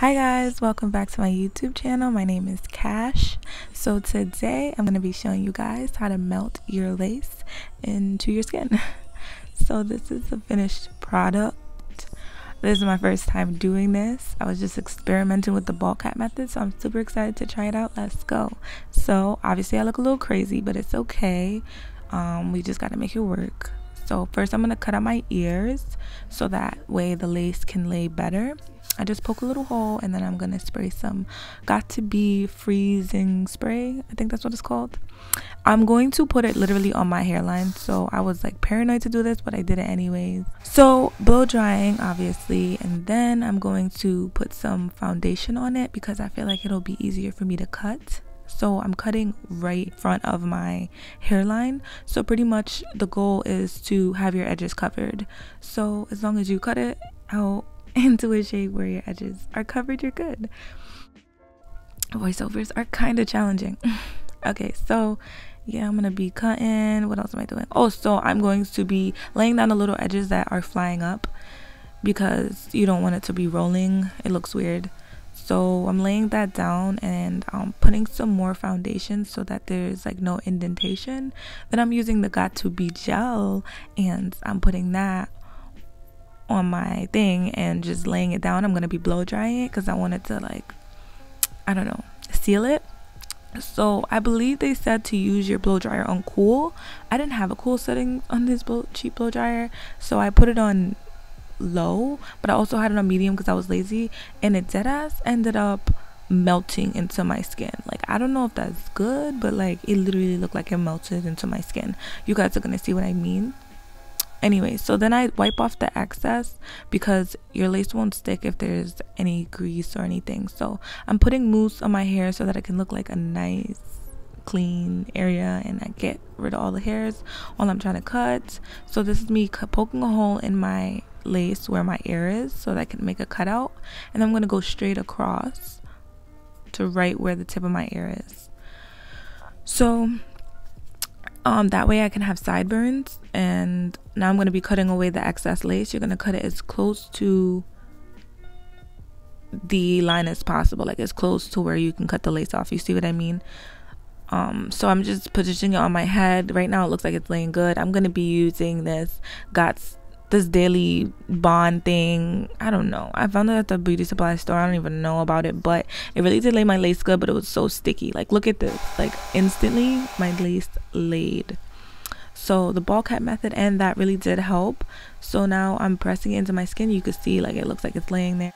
Hi guys, welcome back to my YouTube channel. My name is Cash. So today I'm going to be showing you guys how to melt your lace into your skin. So this is the finished product. This is my first time doing this. I was just experimenting with the ball cap method, so I'm super excited to try it out. Let's go. So obviously I look a little crazy, but it's okay. We just got to make it work. So first I'm going to cut out my ears so that way the lace can lay better. I just poke a little hole and then I'm gonna spray some got to be freezing spray. I think that's what it's called. I'm going to put it literally on my hairline, so I was like paranoid to do this, but I did it anyways. So blow drying obviously, and then I'm going to put some foundation on it because I feel like it'll be easier for me to cut. So I'm cutting right front of my hairline, so pretty much the goal is to have your edges covered. So as long as you cut it out into a shape where your edges are covered, you're good. Voiceovers are kind of challenging. Okay, so yeah, I'm gonna be cutting. What else am I doing? Oh, so I'm going to be laying down the little edges that are flying up because you don't want it to be rolling. It looks weird. So I'm laying that down and putting some more foundation so that there's like no indentation. Then I'm using the got to be gel and I'm putting that on my thing and just laying it down. I'm gonna be blow drying it because I wanted to, like, I don't know, seal it. So I believe they said to use your blow dryer on cool. I didn't have a cool setting on this cheap blow dryer, so I put it on low, but I also had it on medium because I was lazy, and it deadass ended up melting into my skin. Like, I don't know if that's good, but like it literally looked like it melted into my skin. You guys are gonna see what I mean. Anyway, so then I wipe off the excess because your lace won't stick if there's any grease or anything. So I'm putting mousse on my hair so that it can look like a nice clean area and I get rid of all the hairs while I'm trying to cut. So this is me poking a hole in my lace where my ear is so that I can make a cutout, and I'm going to go straight across to right where the tip of my ear is. So that way I can have sideburns. And now I'm going to be cutting away the excess lace. You're going to cut it as close to the line as possible, like as close to where you can cut the lace off. You see what I mean? So I'm just positioning it on my head. Right now it looks like it's laying good. I'm going to be using this daily bond thing. I don't know, I found it at the beauty supply store. I don't even know about it, but it really did lay my lace good, but it was so sticky. Like, look at this, like instantly my lace laid. So the ball cap method and that really did help. So now I'm pressing it into my skin. You can see like it looks like it's laying there.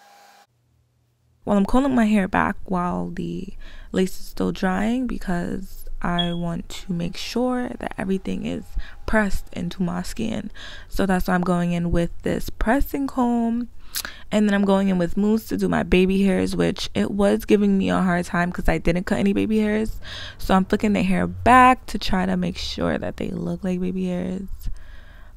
While I'm combing my hair back while the lace is still drying because I want to make sure that everything is pressed into my skin. So that's why I'm going in with this pressing comb, and then I'm going in with mousse to do my baby hairs, which it was giving me a hard time because I didn't cut any baby hairs. So I'm flicking the hair back to try to make sure that they look like baby hairs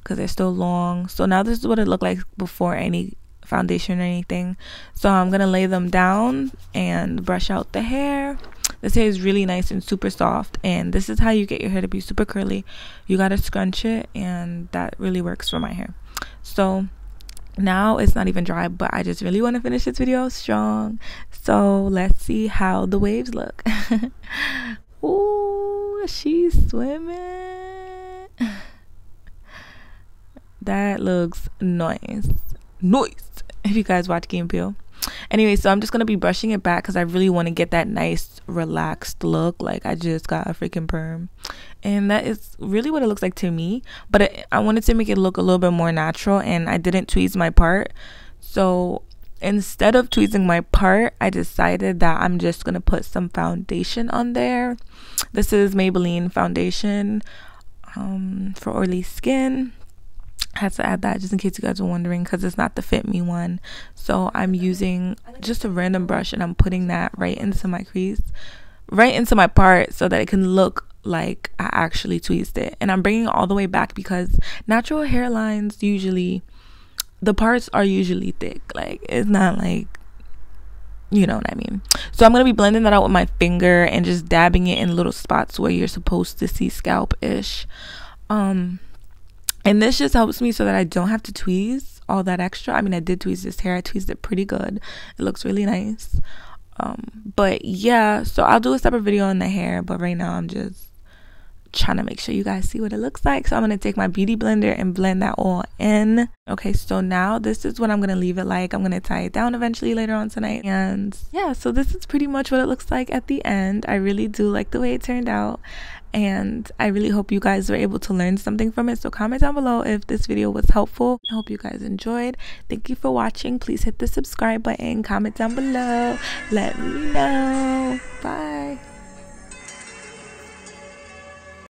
because they're still long. So now this is what it looked like before any foundation or anything. So I'm gonna lay them down and brush out the hair. This hair is really nice and super soft, and this is how you get your hair to be super curly. You gotta scrunch it, and that really works for my hair. So now it's not even dry, but I just really want to finish this video strong. So let's see how the waves look. Ooh, she's swimming. That looks nice. If you guys watch Game Peel. Anyway, so I'm just gonna be brushing it back because I really want to get that nice relaxed look, like I just got a freaking perm, and that is really what it looks like to me. But I wanted to make it look a little bit more natural, and I didn't tweeze my part. So instead of tweezing my part, I decided that I'm just gonna put some foundation on there. This is Maybelline foundation for oily skin. I had to add that just in case you guys were wondering because it's not the Fit Me one. So I'm using just a random brush and I'm putting that right into my crease, right into my part, so that it can look like I actually tweezed it. And I'm bringing it all the way back because natural hairlines, usually the parts are usually thick. Like, it's not like, you know what I mean. So I'm going to be blending that out with my finger and just dabbing it in little spots where you're supposed to see scalp-ish. And this just helps me so that I don't have to tweeze all that extra. I mean, I did tweeze this hair. I tweezed it pretty good. It looks really nice. But yeah, so I'll do a separate video on the hair, but right now I'm just trying to make sure you guys see what it looks like. So I'm going to take my beauty blender and blend that all in. Okay, so now this is what I'm going to leave it like. I'm going to tie it down eventually later on tonight. And yeah, so this is pretty much what it looks like at the end. I really do like the way it turned out, and I really hope you guys were able to learn something from it. So comment down below if this video was helpful. I hope you guys enjoyed. Thank you for watching. Please hit the subscribe button, comment down below, let me know. Bye.